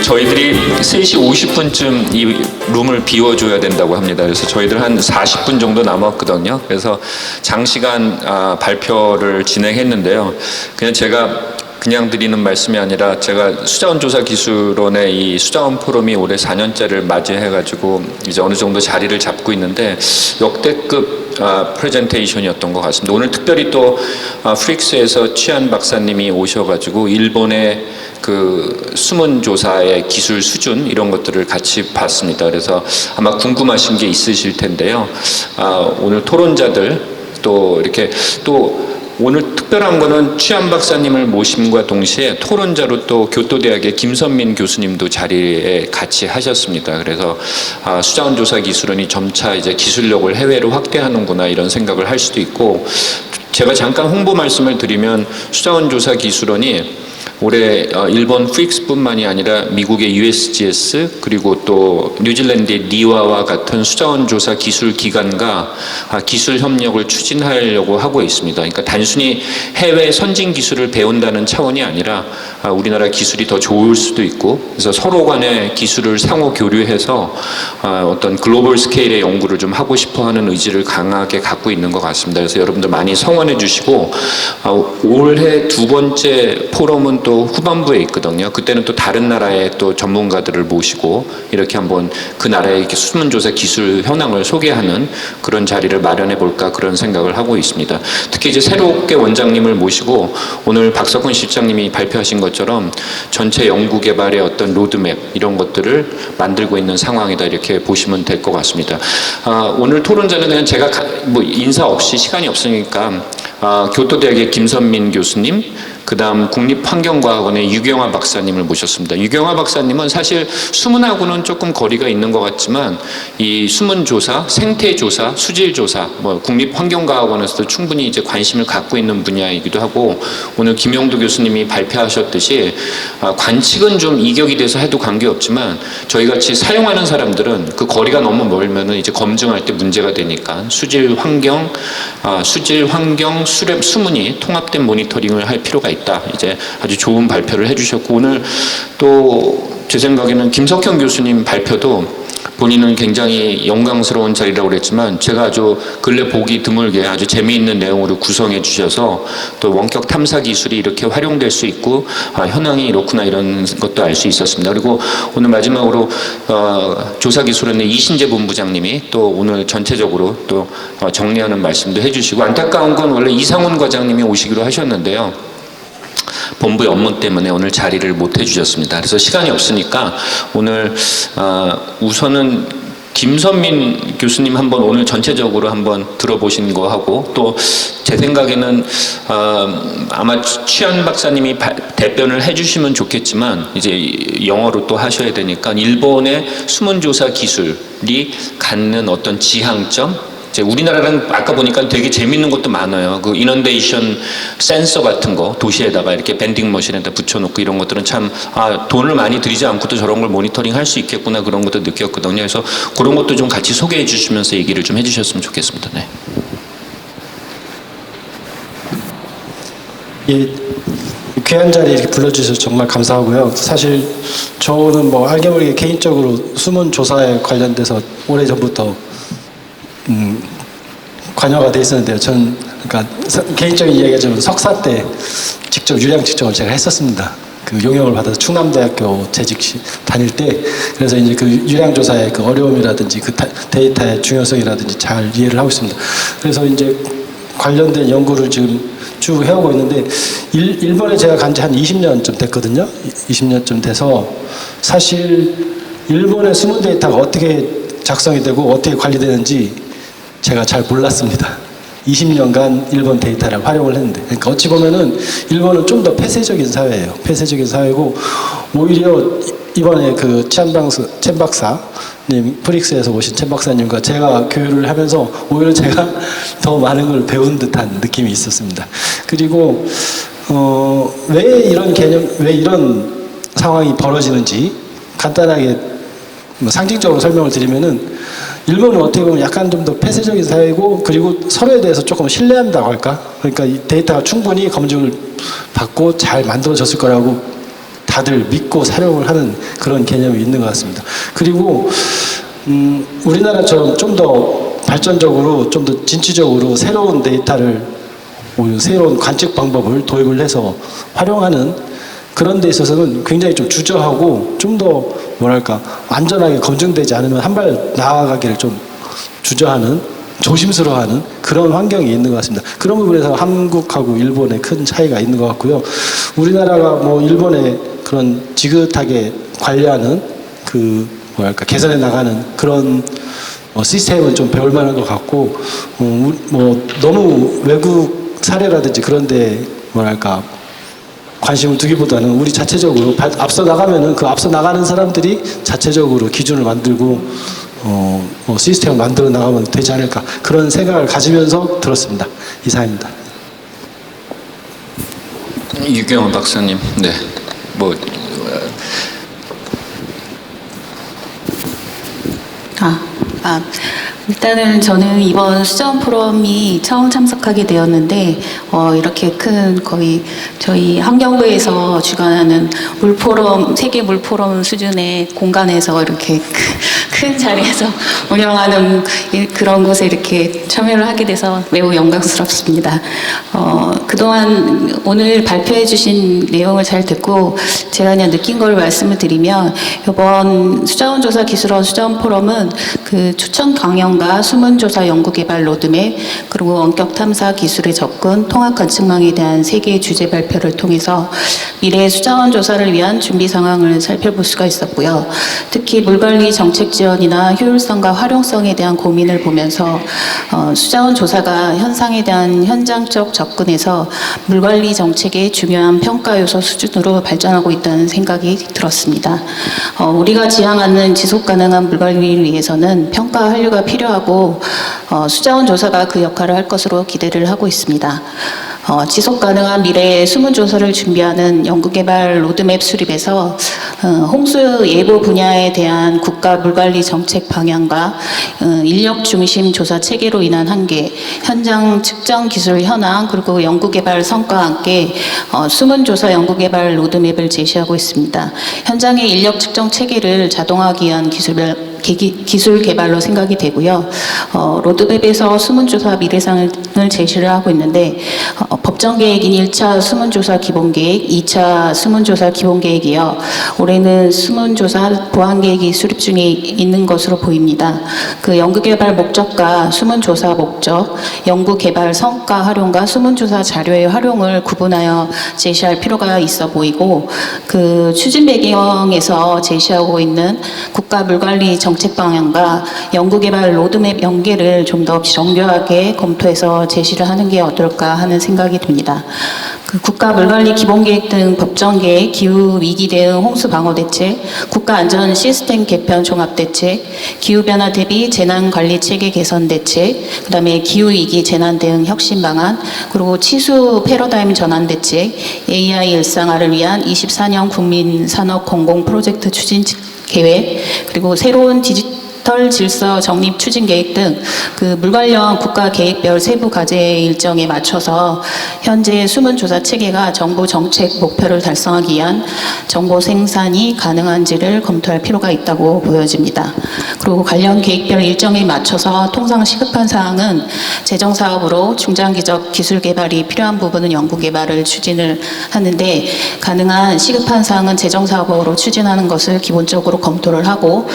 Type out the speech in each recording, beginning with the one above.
저희들이 3시 50분쯤 이 룸을 비워줘야 된다고 합니다. 그래서 저희들 한 40분 정도 남았거든요. 그래서 장시간 발표를 진행했는데요. 그냥 제가 그냥 드리는 말씀이 아니라 제가 수자원조사기술원의 이 수자원 포럼이 올해 4년째를 맞이해가지고 이제 어느 정도 자리를 잡고 있는데 역대급 프레젠테이션이었던 것 같습니다. 오늘 특별히 또 프릭스에서 취한 박사님이 오셔가지고 일본의 그 수문조사의 기술 수준 이런 것들을 같이 봤습니다. 그래서 아마 궁금하신 게 있으실 텐데요. 오늘 토론자들 또 이렇게 또 오늘 특별한 거는 취한 박사님을 모심과 동시에 토론자로 또 교토대학의 김선민 교수님도 자리에 같이 하셨습니다. 그래서 수자원조사기술원이 점차 이제 기술력을 해외로 확대하는구나 이런 생각을 할 수도 있고, 제가 잠깐 홍보 말씀을 드리면 수자원조사기술원이 올해 일본 프릭스뿐만이 아니라 미국의 USGS 그리고 또 뉴질랜드의 니와와 같은 수자원 조사 기술 기관과 기술 협력을 추진하려고 하고 있습니다. 그러니까 단순히 해외 선진 기술을 배운다는 차원이 아니라 우리나라 기술이 더 좋을 수도 있고, 그래서 서로 간의 기술을 상호 교류해서 어떤 글로벌 스케일의 연구를 좀 하고 싶어하는 의지를 강하게 갖고 있는 것 같습니다. 그래서 여러분들 많이 성원해 주시고, 올해 두 번째 포럼은 또 후반부에 있거든요. 그때는 또 다른 나라의 또 전문가들을 모시고 이렇게 한번 그 나라의 수문조사 기술 현황을 소개하는 그런 자리를 마련해 볼까 그런 생각을 하고 있습니다. 특히 이제 새롭게 원장님을 모시고 오늘 박석훈 실장님이 발표하신 것처럼 전체 연구 개발의 어떤 로드맵 이런 것들을 만들고 있는 상황이다 이렇게 보시면 될 것 같습니다. 오늘 토론자는 그냥 제가 뭐 인사 없이 시간이 없으니까 교토대학의 김선민 교수님, 그 다음 국립환경과학원의 유경화 박사님을 모셨습니다. 유경화 박사님은 사실 수문하고는 조금 거리가 있는 것 같지만 이 수문조사, 생태조사, 수질조사, 뭐 국립환경과학원에서도 충분히 이제 관심을 갖고 있는 분야이기도 하고, 오늘 김영도 교수님이 발표하셨듯이 관측은 좀 이격이 돼서 해도 관계없지만 저희같이 사용하는 사람들은 그 거리가 너무 멀면은 이제 검증할 때 문제가 되니까 수질 환경, 수문이 통합된 모니터링을 할 필요가 있다. 이제 아주 좋은 발표를 해주셨고, 오늘 또 제 생각에는 김석형 교수님 발표도 본인은 굉장히 영광스러운 자리라고 그랬지만 제가 아주 근래 보기 드물게 아주 재미있는 내용으로 구성해 주셔서 또 원격 탐사 기술이 이렇게 활용될 수 있고 현황이 이렇구나 이런 것도 알 수 있었습니다. 그리고 오늘 마지막으로 조사기술원의 이신재 본부장님이 또 오늘 전체적으로 또 정리하는 말씀도 해주시고, 안타까운 건 원래 이상훈 과장님이 오시기로 하셨는데요. 본부의 업무 때문에 오늘 자리를 못 해주셨습니다. 그래서 시간이 없으니까 오늘 우선은 김선민 교수님 한번 오늘 전체적으로 한번 들어보신 거 하고, 또 제 생각에는 아마 취한 박사님이 대변을 해주시면 좋겠지만 이제 영어로 또 하셔야 되니까 일본의 수문조사 기술이 갖는 어떤 지향점, 우리나라는 아까 보니까 되게 재밌는 것도 많아요. 그 이넌데이션 센서 같은 거 도시에다가 이렇게 밴딩 머신에다 붙여놓고 이런 것들은 참 돈을 많이 들이지 않고도 저런 걸 모니터링 할 수 있겠구나 그런 것도 느꼈거든요. 그래서 그런 것도 좀 같이 소개해 주시면서 얘기를 좀 해주셨으면 좋겠습니다. 네. 예, 귀한 자리에 이렇게 불러주셔서 정말 감사하고요. 사실 저는 뭐 알게 모르게 개인적으로 수문 조사에 관련돼서 오래전부터 관여가 돼 있었는데요. 저는 그러니까 개인적인 이야기하자면 석사 때 직접 유량 측정을 제가 했었습니다. 그 용역을 받아서 충남대학교 재직 다닐 때, 그래서 이제 그 유량 조사의 그 어려움이라든지 그 데이터의 중요성이라든지 잘 이해를 하고 있습니다. 그래서 이제 관련된 연구를 지금 쭉 해오고 있는데, 일본에 제가 간 지 한 20년쯤 됐거든요. 20년쯤 돼서 사실 일본의 수문 데이터가 어떻게 작성이 되고 어떻게 관리되는지 제가 잘 몰랐습니다. 20년간 일본 데이터를 활용을 했는데, 그러니까 어찌 보면은 일본은 좀 더 폐쇄적인 사회예요. 폐쇄적인 사회고, 오히려 이번에 그 첸 박사님, 프릭스에서 오신 첸 박사님과 제가 교류를 하면서 오히려 제가 더 많은 걸 배운 듯한 느낌이 있었습니다. 그리고 왜 이런 개념, 왜 이런 상황이 벌어지는지 간단하게 상징적으로 설명을 드리면은, 일본은 어떻게 보면 약간 좀 더 폐쇄적인 사회고, 그리고 서로에 대해서 조금 신뢰한다고 할까? 그러니까 이 데이터가 충분히 검증을 받고 잘 만들어졌을 거라고 다들 믿고 사용을 하는 그런 개념이 있는 것 같습니다. 그리고 우리나라처럼 좀 더 발전적으로 좀 더 진취적으로 새로운 데이터를 새로운 관측 방법을 도입을 해서 활용하는 그런 데 있어서는 굉장히 좀 주저하고 좀 더 뭐랄까 안전하게 검증되지 않으면 한 발 나아가기를 좀 주저하는 조심스러워하는 그런 환경이 있는 것 같습니다. 그런 부분에서 한국하고 일본의 큰 차이가 있는 것 같고요. 우리나라가 뭐 일본의 그런 지긋하게 관리하는 그 뭐랄까 개선해 나가는 그런 시스템은 좀 배울 만한 것 같고 뭐 너무 외국 사례라든지 그런데 뭐랄까 관심을 두기보다는 우리 자체적으로 앞서 나가면은 그 앞서 나가는 사람들이 자체적으로 기준을 만들고 뭐 시스템을 만들어 나가면 되지 않을까 그런 생각을 가지면서 들었습니다. 이상입니다. 유경원 박사님, 네, 뭐 일단은 저는 이번 수자원 포럼이 처음 참석하게 되었는데 이렇게 큰 거의 저희 환경부에서 주관하는 물포럼 세계 물포럼 수준의 공간에서 이렇게 큰 자리에서 운영하는 그런 곳에 이렇게 참여를 하게 돼서 매우 영광스럽습니다. 그동안 오늘 발표해 주신 내용을 잘 듣고 제가 그냥 느낀 걸 말씀을 드리면 이번 수자원 조사 기술원 수자원 포럼은 그 추천 강연과 수문조사 연구개발 로드맵 그리고 원격 탐사 기술의 접근 통합 관측망에 대한 세 개의 주제 발표를 통해서 미래 수자원 조사를 위한 준비 상황을 살펴볼 수가 있었고요. 특히 물관리 정책 지원이나 효율성과 활용성에 대한 고민을 보면서 수자원 조사가 현상에 대한 현장적 접근에서 물관리 정책의 중요한 평가 요소 수준으로 발전하고 있다는 생각이 들었습니다. 우리가 지향하는 지속 가능한 물관리를 위해서는 평가 한류가 필요하고 수자원 조사가 그 역할을 할 것으로 기대를 하고 있습니다. 지속 가능한 미래의 수문조사를 준비하는 연구개발 로드맵 수립에서 홍수 예보 분야에 대한 국가 물관리 정책 방향과 인력 중심 조사 체계로 인한 한계, 현장 측정 기술 현황 그리고 연구개발 성과와 함께 수문조사 연구개발 로드맵을 제시하고 있습니다. 현장의 인력 측정 체계를 자동화하기 위한 기술 개발로 생각이 되고요. 로드맵에서 수문조사 미래상을 제시를 하고 있는데 법정 계획인 1차 수문조사 기본계획, 2차 수문조사 기본계획이요. 올해는 수문조사 보완계획이 수립 중에 있는 것으로 보입니다. 그 연구개발 목적과 수문조사 목적, 연구개발 성과 활용과 수문조사 자료의 활용을 구분하여 제시할 필요가 있어 보이고 그 추진 배경에서 제시하고 있는 국가 물관리 정책 방향과 연구개발 로드맵 연계를 좀 더 정교하게 검토해서 제시를 하는 게 어떨까 하는 생각이 듭니다. 그 국가 물관리 기본계획 등 법정계획, 기후위기 대응 홍수 방어 대책, 국가안전 시스템 개편 종합 대책, 기후변화 대비 재난관리 체계 개선 대책, 그 다음에 기후위기 재난 대응 혁신 방안, 그리고 치수 패러다임 전환 대책, AI 일상화를 위한 24년 국민 산업 공공 프로젝트 추진 계획, 그리고 새로운 디지털 질서 정립 추진 계획 등 그 물 관련 국가 계획별 세부 과제 일정에 맞춰서 현재 수문조사 체계가 정부 정책 목표를 달성하기 위한 정보 생산이 가능한지를 검토할 필요가 있다고 보여집니다. 그리고 관련 계획별 일정에 맞춰서 통상 시급한 사항은 재정 사업으로 중장기적 기술 개발이 필요한 부분은 연구 개발을 추진을 하는데 가능한 시급한 사항은 재정 사업으로 추진하는 것을 기본적으로 검토를 하고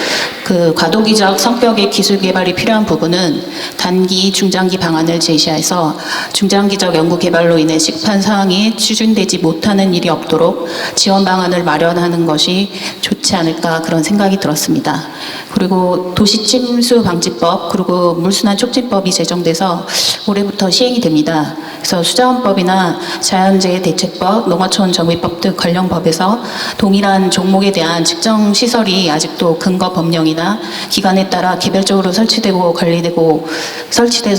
그 과도기적 성격의 기술 개발이 필요한 부분은 단기, 중장기 방안을 제시해서 중장기적 연구 개발로 인해 시급한 사항이 추진되지 못하는 일이 없도록 지원 방안을 마련하는 것이 좋지 않을까 그런 생각이 들었습니다. 그리고 도시침수 방지법 그리고 물순환 촉진법이 제정돼서 올해부터 시행이 됩니다. 그래서 수자원법이나 자연재해 대책법, 농어촌 정비법 등 관련 법에서 동일한 종목에 대한 측정 시설이 아직도 근거 법령이나 기간에 따라 개별적으로 설치돼서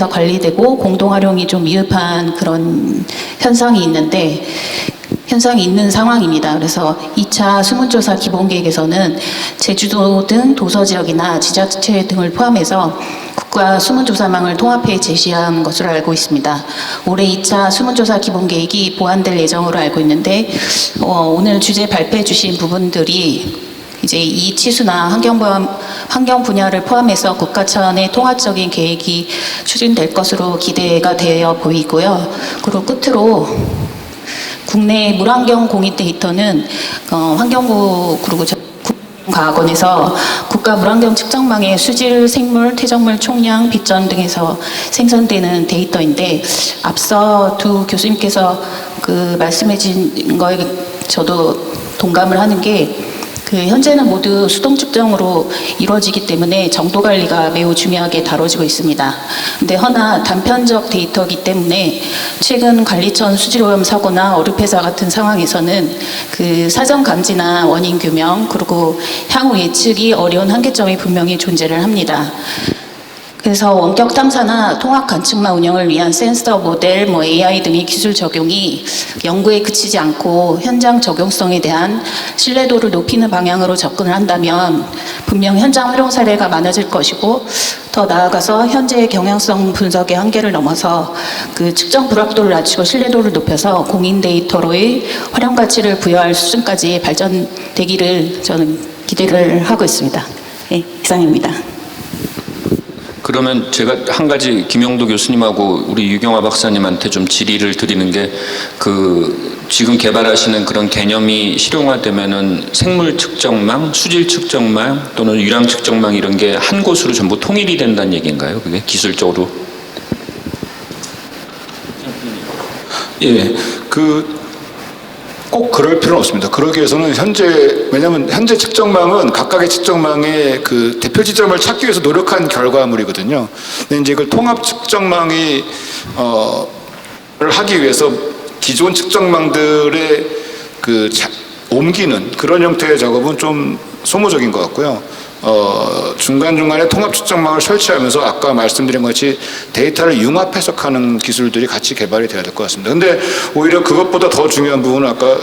관리되고 공동 활용이 좀 미흡한 그런 현상이 있는 상황입니다. 그래서 2차 수문조사 기본계획에서는 제주도 등 도서지역이나 지자체 등을 포함해서 국가 수문조사망을 통합해 제시한 것으로 알고 있습니다. 올해 2차 수문조사 기본계획이 보완될 예정으로 알고 있는데 오늘 주제 발표해 주신 부분들이 이제 이 치수나 환경 분야를 포함해서 국가 차원의 통합적인 계획이 추진될 것으로 기대가 되어 보이고요. 그리고 끝으로 국내 물환경 공인 데이터는 환경부 그리고 과학원에서 국가 물환경 측정망의 수질, 생물, 퇴적물 총량, 빗전 등에서 생성되는 데이터인데 앞서 두 교수님께서 말씀해 주신 거에 저도 동감을 하는 게 현재는 모두 수동 측정으로 이루어지기 때문에 정도 관리가 매우 중요하게 다뤄지고 있습니다. 근데 허나 단편적 데이터이기 때문에 최근 관리천 수질오염 사고나 어류폐사 같은 상황에서는 사전 감지나 원인 규명 그리고 향후 예측이 어려운 한계점이 분명히 존재를 합니다. 그래서 원격 탐사나 통합 관측망 운영을 위한 센서, 모델, AI 등의 기술 적용이 연구에 그치지 않고 현장 적용성에 대한 신뢰도를 높이는 방향으로 접근을 한다면 분명 현장 활용 사례가 많아질 것이고 더 나아가서 현재의 경향성 분석의 한계를 넘어서 측정 불확도를 낮추고 신뢰도를 높여서 공인 데이터로의 활용 가치를 부여할 수준까지 발전되기를 저는 기대를 하고 있습니다. 네, 이상입니다. 그러면 제가 한 가지 김영도 교수님하고 우리 유경화 박사님한테 좀 질의를 드리는 게 지금 개발하시는 그런 개념이 실용화되면은 생물 측정망, 수질 측정망 또는 유량 측정망 이런 게 한 곳으로 전부 통일이 된다는 얘기인가요? 그게 기술적으로? 예, 꼭 그럴 필요는 없습니다. 그러기 위해서는 왜냐하면 현재 측정망은 각각의 측정망의 대표 지점을 찾기 위해서 노력한 결과물이거든요. 근데 이제 이걸 통합 측정망이 를 하기 위해서 기존 측정망들의 옮기는 그런 형태의 작업은 좀 소모적인 것 같고요. 중간중간에 통합 측정망을 설치하면서 아까 말씀드린 것 같이 데이터를 융합 해석하는 기술들이 같이 개발이 돼야 될 것 같습니다. 근데 오히려 그것보다 더 중요한 부분은 아까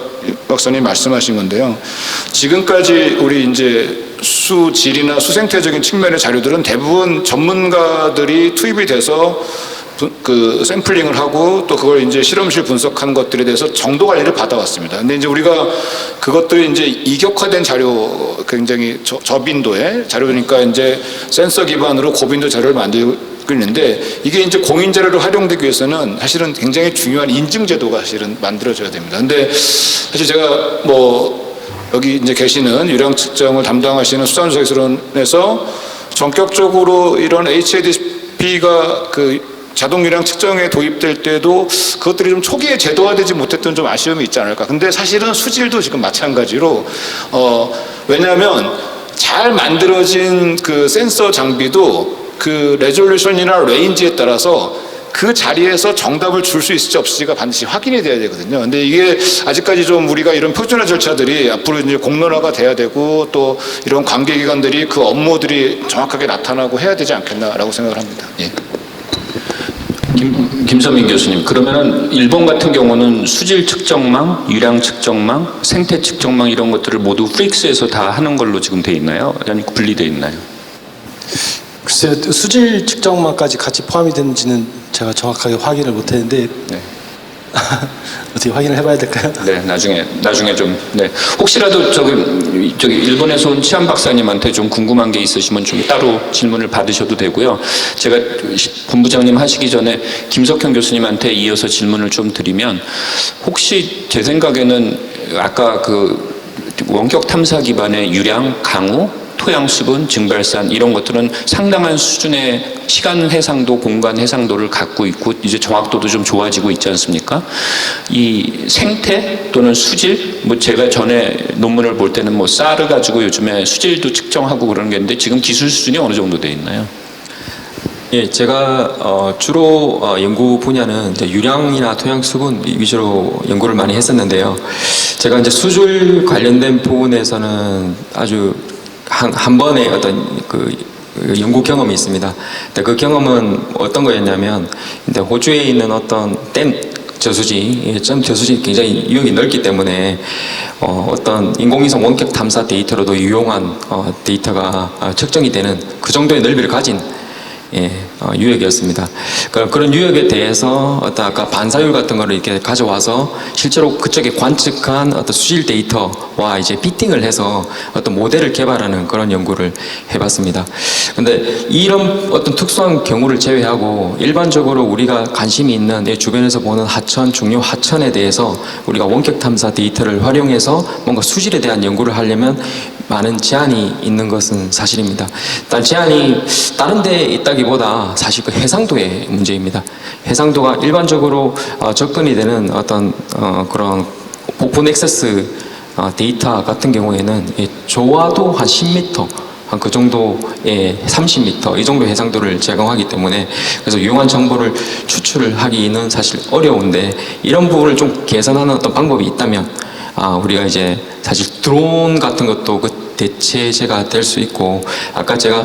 박사님 말씀하신 건데요. 지금까지 우리 이제 수질이나 수생태적인 측면의 자료들은 대부분 전문가들이 투입이 돼서 샘플링을 하고 또 그걸 이제 실험실 분석하는 것들에 대해서 정도 관리를 받아왔습니다. 근데 이제 우리가 그것들이 이제 이격화된 자료, 굉장히 저빈도의 자료니까 이제 센서 기반으로 고빈도 자료를 만들고 있는데 이게 이제 공인 자료로 활용되기 위해서는 사실은 굉장히 중요한 인증 제도가 사실은 만들어져야 됩니다. 근데 사실 제가 여기 이제 계시는 유량 측정을 담당하시는 수산조사기술원에서 전격적으로 이런 HADP가 자동 유량 측정에 도입될 때도 그것들이 좀 초기에 제도화되지 못했던 좀 아쉬움이 있지 않을까. 근데 사실은 수질도 지금 마찬가지로 왜냐하면 잘 만들어진 센서 장비도 레졸루션이나 레인지에 따라서 그 자리에서 정답을 줄 수 있을지 없을지가 반드시 확인이 돼야 되거든요. 근데 이게 아직까지 좀 우리가 이런 표준화 절차들이 앞으로 이제 공론화가 돼야 되고 또 이런 관계기관들이 그 업무들이 정확하게 나타나고 해야 되지 않겠나라고 생각을 합니다. 예. 김선민 교수님, 그러면은 일본 같은 경우는 수질 측정망, 유량 측정망, 생태 측정망 이런 것들을 모두 프릭스에서 다 하는 걸로 지금 돼 있나요? 아니면 분리돼 있나요? 글쎄요, 수질 측정망까지 같이 포함이 되는지는 제가 정확하게 확인을 못했는데 네. 어떻게 확인을 해봐야 될까요? 네, 나중에 좀, 네. 혹시라도 저기 일본에서 온 치안 박사님한테 좀 궁금한 게 있으시면 좀 따로 질문을 받으셔도 되고요. 제가 본부장님 하시기 전에 김석현 교수님한테 이어서 질문을 좀 드리면, 혹시 제 생각에는 아까 원격 탐사 기반의 유량, 강우, 토양 수분, 증발산 이런 것들은 상당한 수준의 시간 해상도, 공간 해상도를 갖고 있고 이제 정확도도 좀 좋아지고 있지 않습니까? 이 생태 또는 수질, 제가 전에 논문을 볼 때는 쌀을 가지고 요즘에 수질도 측정하고 그러는 게 있는데 지금 기술 수준이 어느 정도 돼 있나요? 예, 제가 주로 연구 분야는 이제 유량이나 토양 수분 위주로 연구를 많이 했었는데요. 제가 이제 수질 관련된 부분에서는 아주 한 번의 어떤 연구 경험이 있습니다. 근데 그 경험은 어떤 거였냐면, 호주에 있는 어떤 댐 저수지 굉장히 유역이 넓기 때문에 어떤 인공위성 원격 탐사 데이터로도 유용한 데이터가 측정이 되는 그 정도의 넓이를 가진 유역이었습니다. 그런 유역에 대해서 어떤 아까 반사율 같은 거를 이렇게 가져와서 실제로 그쪽에 관측한 어떤 수질 데이터와 이제 피팅을 해서 어떤 모델을 개발하는 그런 연구를 해봤습니다. 근데 이런 어떤 특수한 경우를 제외하고 일반적으로 우리가 관심이 있는 내 주변에서 보는 하천, 중요 하천에 대해서 우리가 원격 탐사 데이터를 활용해서 뭔가 수질에 대한 연구를 하려면 많은 제한이 있는 것은 사실입니다. 일단 제한이 다른 데에 있다기보다 사실 그 해상도의 문제입니다. 해상도가 일반적으로 접근이 되는 어떤 그런 오픈 액세스 데이터 같은 경우에는 좋아도 한 10m 한 그 정도의 30m 이 정도 해상도를 제공하기 때문에 그래서 유용한 정보를 추출을 하기는 사실 어려운데 이런 부분을 좀 개선하는 어떤 방법이 있다면 우리가 이제 사실 드론 같은 것도 그 대체제가 될 수 있고 아까 제가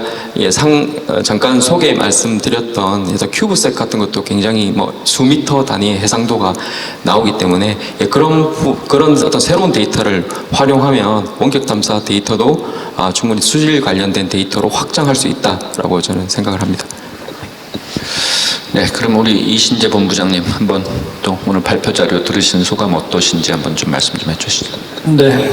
잠깐 소개 말씀드렸던 큐브셋 같은 것도 굉장히 뭐 수미터 단위의 해상도가 나오기 때문에 그런 어떤 새로운 데이터를 활용하면 원격 탐사 데이터도 충분히 수질 관련된 데이터로 확장할 수 있다라고 저는 생각을 합니다. 네, 그럼 우리 이신재 본부장님 한번 또 오늘 발표 자료 들으신 소감 어떠신지 한번 좀 말씀 좀 해주시죠. 네,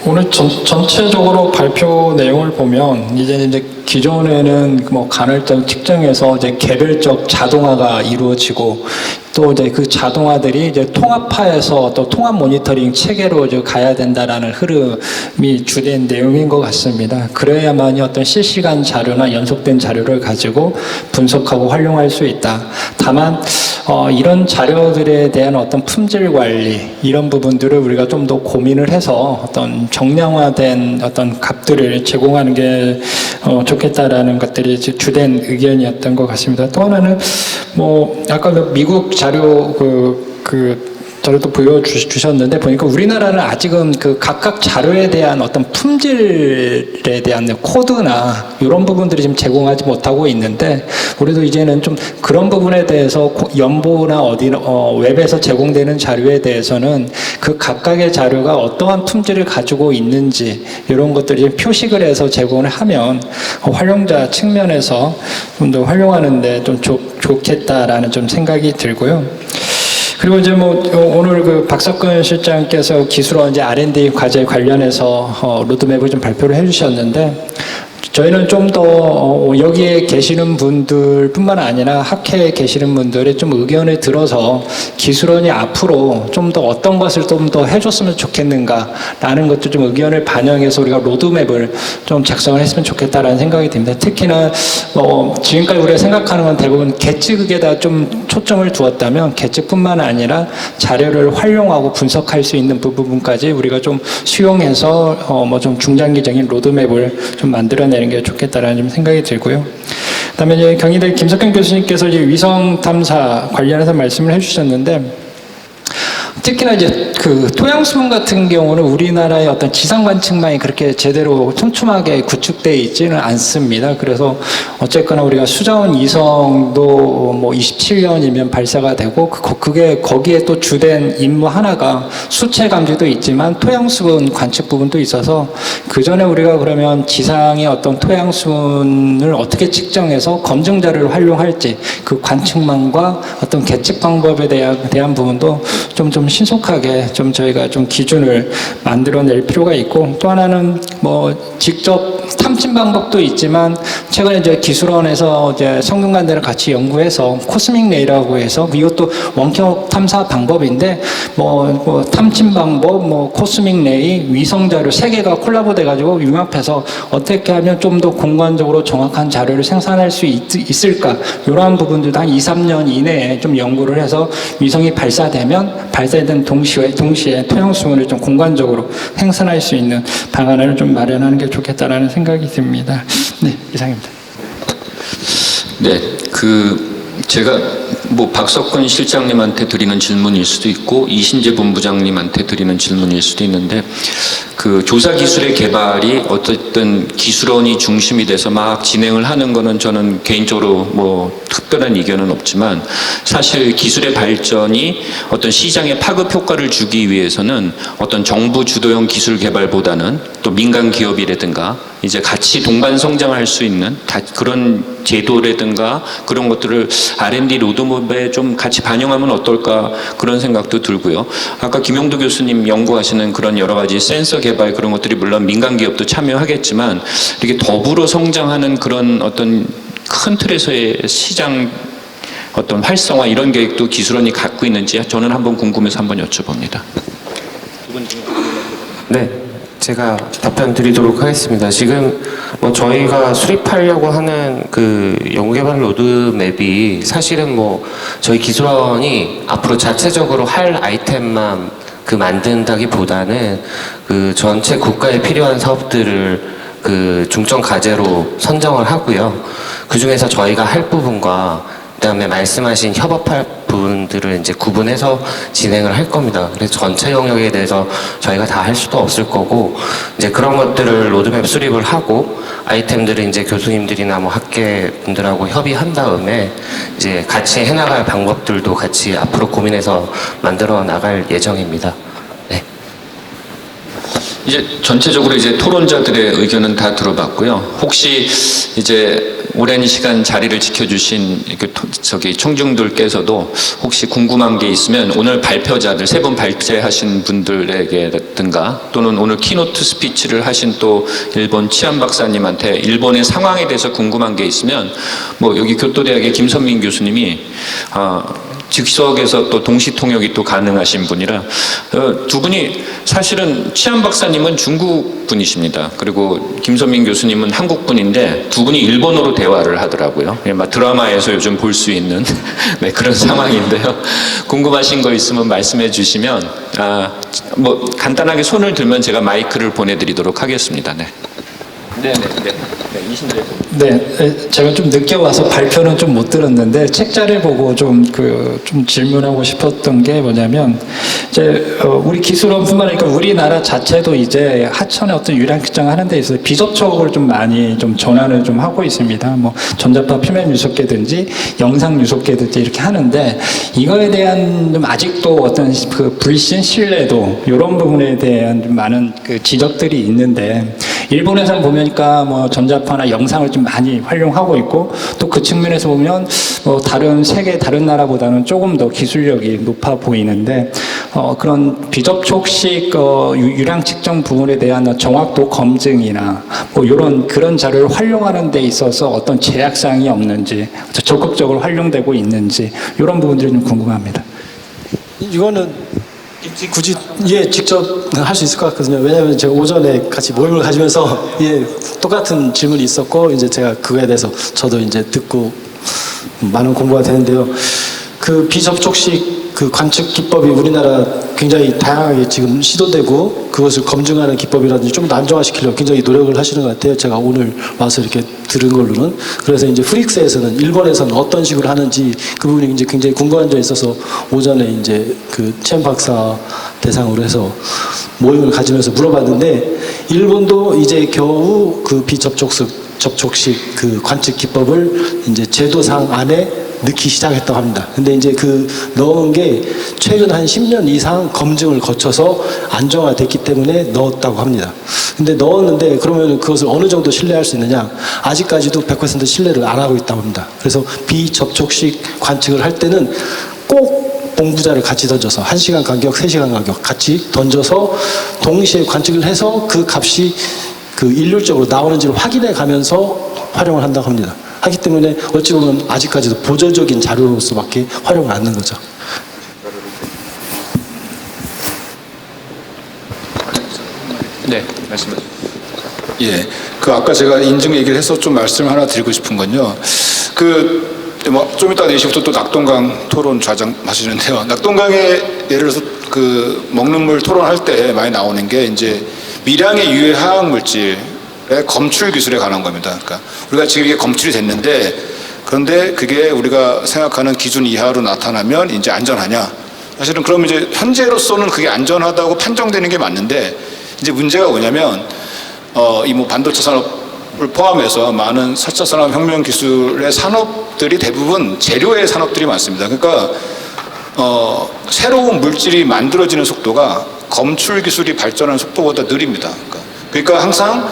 오늘 전체적으로 발표 내용을 보면 이제 기존에는 뭐 간헐적 측정에서 이제 개별적 자동화가 이루어지고 또 이제 그 자동화들이 이제 통합화해서 또 통합 모니터링 체계로 이제 가야 된다라는 흐름이 주된 내용인 것 같습니다. 그래야만이 어떤 실시간 자료나 연속된 자료를 가지고 분석하고 활용할 수 있다. 다만 이런 자료들에 대한 어떤 품질 관리 이런 부분들을 우리가 좀 더 고민을 해서 어떤 정량화된 어떤 값들을 제공하는 게 좋겠다라는 것들이 주된 의견이었던 것 같습니다. 또 하나는 뭐 아까 미국 자료 자료도 보여주셨는데 보니까 우리나라는 아직은 그 각각 자료에 대한 어떤 품질에 대한 코드나 이런 부분들이 지금 제공하지 못하고 있는데 우리도 이제는 좀 그런 부분에 대해서 연보나 웹에서 제공되는 자료에 대해서는 그 각각의 자료가 어떠한 품질을 가지고 있는지 이런 것들을 표식을 해서 제공을 하면 활용자 측면에서 좀 더 활용하는데 좀 좋겠다라는 좀 생각이 들고요. 그리고 이제 뭐 오늘 그 박석근 실장께서 기술원 이제 R&D 과제 관련해서 로드맵을 좀 발표를 해주셨는데 저희는 좀 더 여기에 계시는 분들뿐만 아니라 학회에 계시는 분들의 좀 의견을 들어서 기술원이 앞으로 좀 더 어떤 것을 좀 더 해줬으면 좋겠는가라는 것도 좀 의견을 반영해서 우리가 로드맵을 좀 작성을 했으면 좋겠다라는 생각이 듭니다. 특히나 지금까지 우리가 생각하는 건 대부분 계측에다 좀 초점을 두었다면 계측뿐만 아니라 자료를 활용하고 분석할 수 있는 부분까지 우리가 좀 수용해서 뭐 좀 중장기적인 로드맵을 좀 만들어내는 게 좋겠다라는 좀 생각이 들고요. 그다음에 이제 경희대 김석현 교수님께서 이제 위성 탐사 관련해서 말씀을 해주셨는데 특히나 이제 그 토양수분 같은 경우는 우리나라의 어떤 지상 관측망이 그렇게 제대로 촘촘하게 구축되어 있지는 않습니다. 그래서 어쨌거나 우리가 수자원 이성도 뭐 27년이면 발사가 되고 그게 거기에 또 주된 임무 하나가 수체 감지도 있지만 토양수분 관측 부분도 있어서 그 전에 우리가 그러면 지상의 어떤 토양수분을 어떻게 측정해서 검증 자료를 활용할지 그 관측망과 어떤 계측 방법에 대한 부분도 좀 신속하게 좀 저희가 좀 기준을 만들어낼 필요가 있고 또 하나는 뭐 직접 탐진 방법도 있지만 최근에 이제 기술원에서 이제 성균관대를 같이 연구해서 코스믹 레이라고 해서 이것도 원격 탐사 방법인데 뭐 탐진 방법, 뭐 코스믹 레이, 위성 자료 세 개가 콜라보돼 가지고 융합해서 어떻게 하면 좀 더 공간적으로 정확한 자료를 생산할 수 있을까 이러한 부분들도 한 2-3년 이내에 좀 연구를 해서 위성이 발사된 동시에 토양수분을 좀 공간적으로 생산할 수 있는 방안을 좀 마련하는 게 좋겠다라는 생각이 듭니다. 네, 이상입니다. 네, 제가 뭐 박석근 실장님한테 드리는 질문일 수도 있고 이신재 본부장님한테 드리는 질문일 수도 있는데 그 조사 기술의 개발이 어쨌든 기술원이 중심이 돼서 막 진행을 하는 거는 저는 개인적으로 뭐 특별한 의견은 없지만 사실 기술의 발전이 어떤 시장에 파급 효과를 주기 위해서는 어떤 정부 주도형 기술 개발보다는 또 민간 기업이라든가 이제 같이 동반 성장할 수 있는 그런 제도라든가 그런 것들을 R&D 로드맵에 좀 같이 반영하면 어떨까 그런 생각도 들고요. 아까 김용도 교수님 연구하시는 그런 여러 가지 센서 개발 그런 것들이 물론 민간 기업도 참여하겠지만 이렇게 더불어 성장하는 그런 어떤 큰 틀에서의 시장 어떤 활성화 이런 계획도 기술원이 갖고 있는지 저는 한번 궁금해서 한번 여쭤봅니다. 네, 제가 답변 드리도록 하겠습니다. 지금 뭐 저희가 수립하려고 하는 그 연구개발 로드맵이 사실은 뭐 저희 기술원이 앞으로 자체적으로 할 아이템만 그 만든다기보다는 그 전체 국가에 필요한 사업들을 그 중점 과제로 선정을 하고요. 그 중에서 저희가 할 부분과 그다음에 말씀하신 협업할 부분들을 이제 구분해서 진행을 할 겁니다. 그래서 전체 영역에 대해서 저희가 다 할 수도 없을 거고 이제 그런 것들을 로드맵 수립을 하고 아이템들을 이제 교수님들이나 뭐 학계 분들하고 협의한 다음에 이제 같이 해나갈 방법들도 같이 앞으로 고민해서 만들어 나갈 예정입니다. 네. 이제 전체적으로 이제 토론자들의 의견은 다 들어봤고요. 혹시 이제 오랜 시간 자리를 지켜주신 청중들께서도 혹시 궁금한 게 있으면 오늘 발표자들 세 분 발제하신 분들에게라든가 또는 오늘 키노트 스피치를 하신 또 일본 치안 박사님한테 일본의 상황에 대해서 궁금한 게 있으면 뭐 여기 교토대학의 김선민 교수님이 즉석에서 또 동시 통역이 또 가능하신 분이라 두 분이 사실은 치안 박사님은 중국 분이십니다. 그리고 김선민 교수님은 한국 분인데 두 분이 일본어로 대화를 하더라고요. 드라마에서 요즘 볼 수 있는 네, 그런 상황인데요. 궁금하신 거 있으면 말씀해 주시면 뭐 간단하게 손을 들면 제가 마이크를 보내드리도록 하겠습니다. 네. 네, 제가 좀 늦게 와서 발표는 좀 못 들었는데 책자를 보고 좀 질문하고 싶었던 게 뭐냐면 이제 우리 기술원뿐만 아니라 우리나라 자체도 이제 하천의 어떤 유량 측정 하는 데 있어서 비접촉을 좀 많이 좀 전환을 좀 하고 있습니다. 뭐 전자파 표면 유속계든지 영상 유속계든지 이렇게 하는데 이거에 대한 좀 아직도 어떤 그 불신 신뢰도 이런 부분에 대한 좀 많은 그 지적들이 있는데 일본에서 보니까 뭐 전자파나 영상을 좀 많이 활용하고 있고 또 그 측면에서 보면 다른 세계 다른 나라보다는 조금 더 기술력이 높아 보이는데 그런 비접촉식 유량 측정 부분에 대한 정확도 검증이나 뭐 이런 그런 자료를 활용하는 데 있어서 어떤 제약사항이 없는지 적극적으로 활용되고 있는지 이런 부분들이 좀 궁금합니다. 이거는 굳이 직접 할 수 있을 것 같거든요. 왜냐하면 제가 오전에 같이 모임을 가지면서 똑같은 질문이 있었고 이제 제가 그거에 대해서 저도 이제 듣고 많은 공부가 되는데요. 그 비접촉식 그 관측 기법이 우리나라 굉장히 다양하게 지금 시도되고 그것을 검증하는 기법이라든지 좀 더 안정화시키려고 굉장히 노력을 하시는 것 같아요. 제가 오늘 와서 이렇게 들은 걸로는. 그래서 이제 프릭스에서는 일본에서는 어떤 식으로 하는지 그 부분이 이제 굉장히 궁금한 점이 있어서 오전에 이제 그 치안 박사 대상으로 해서 모임을 가지면서 물어봤는데 일본도 이제 겨우 그 비접촉식 그 관측 기법을 이제 제도상 안에 넣기 시작했다고 합니다. 근데 이제 그 넣은 게 최근 한 10년 이상 검증을 거쳐서 안정화됐기 때문에 넣었다고 합니다. 근데 넣었는데 그러면 그것을 어느 정도 신뢰할 수 있느냐? 아직까지도 100% 신뢰를 안 하고 있다고 합니다. 그래서 비접촉식 관측을 할 때는 꼭 봉부자를 같이 던져서 1시간 간격, 3시간 간격 같이 던져서 동시에 관측을 해서 그 값이 그 일률적으로 나오는지를 확인해 가면서 활용을 한다고 합니다. 하기 때문에 어찌 보면 아직까지도 보조적인 자료로서밖에 활용을 안 하는 거죠. 네, 말씀하세요. 예, 그 아까 제가 인증 얘기를 해서 좀 말씀을 하나 드리고 싶은 건요. 좀 이따 4시부터 또 낙동강 토론 좌장하시는데요. 낙동강에 예를 들어서 그 먹는 물 토론할 때 많이 나오는 게 이제 미량의 유해 화학 물질의 검출 기술에 관한 겁니다. 그러니까 우리가 지금 이게 검출이 됐는데 그런데 그게 우리가 생각하는 기준 이하로 나타나면 이제 안전하냐? 사실은 그럼 이제 현재로서는 그게 안전하다고 판정되는 게 맞는데 이제 문제가 뭐냐면 이 뭐 반도체 산업을 포함해서 많은 4차 산업혁명 기술의 산업들이 대부분 재료의 산업들이 많습니다. 그러니까 새로운 물질이 만들어지는 속도가 검출 기술이 발전하는 속도보다 느립니다. 그러니까 항상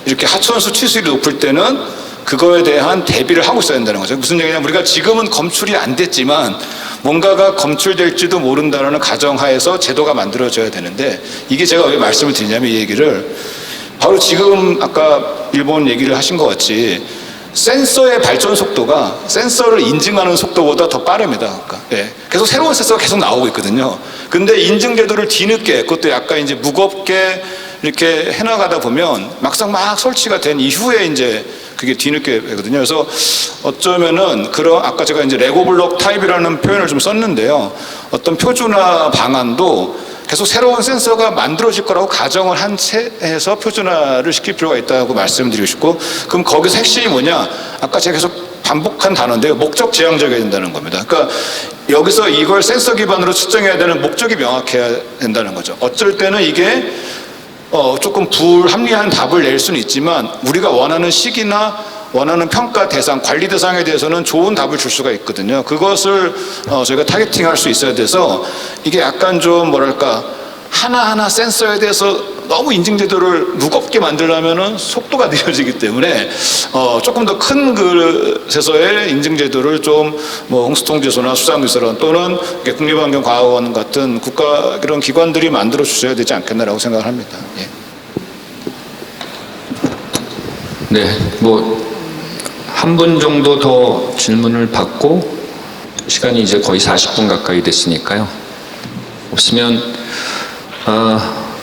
이렇게 하천수 치수율이 높을 때는 그거에 대한 대비를 하고 있어야 된다는 거죠. 무슨 얘기냐면 우리가 지금은 검출이 안 됐지만 뭔가가 검출될지도 모른다는 가정하에서 제도가 만들어져야 되는데, 이게 제가 왜 말씀을 드리냐면 이 얘기를 바로 지금 아까 일본 얘기를 하신 것 같이 센서의 발전 속도가 센서를 인증하는 속도보다 더 빠릅니다. 그러니까 계속 새로운 센서가 계속 나오고 있거든요. 근데 인증 제도를 뒤늦게, 그것도 약간 이제 무겁게 이렇게 해나가다 보면 막상 막 설치가 된 이후에 이제 그게 뒤늦게 되거든요. 그래서 어쩌면은 그런 아까 제가 이제 레고 블록 타입이라는 표현을 좀 썼는데요. 어떤 표준화 방안도 계속 새로운 센서가 만들어질 거라고 가정을 한 채에서 표준화를 시킬 필요가 있다고 말씀드리고 싶고, 그럼 거기서 핵심이 뭐냐? 아까 제가 계속 반복한 단어인데요. 목적 지향적이어야 된다는 겁니다. 그러니까 여기서 이걸 센서 기반으로 측정해야 되는 목적이 명확해야 된다는 거죠. 어쩔 때는 이게 조금 불합리한 답을 낼 수는 있지만 우리가 원하는 시기나 원하는 평가 대상, 관리 대상에 대해서는 좋은 답을 줄 수가 있거든요. 그것을 저희가 타겟팅할 수 있어야 돼서 이게 약간 좀 뭐랄까 하나하나 센서에 대해서 너무 인증 제도를 무겁게 만들려면은 속도가 느려지기 때문에 조금 더 큰 그릇에서의 인증 제도를 좀 뭐 홍수통제소나 수산기술원 또는 국립환경과학원 같은 국가 이런 기관들이 만들어 주셔야 되지 않겠나라고 생각을 합니다. 예. 네, 뭐 한 분 정도 더 질문을 받고 시간이 이제 거의 40분 가까이 됐으니까요. 없으면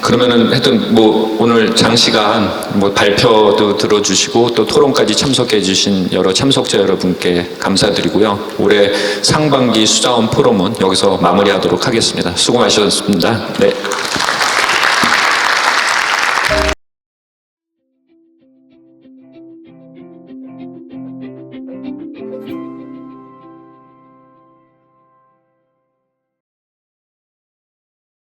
그러면은 하여튼 뭐 오늘 장시간 뭐 발표도 들어주시고 또 토론까지 참석해주신 여러 참석자 여러분께 감사드리고요. 올해 상반기 수자원 포럼은 여기서 마무리하도록 하겠습니다. 수고 많으셨습니다. 네.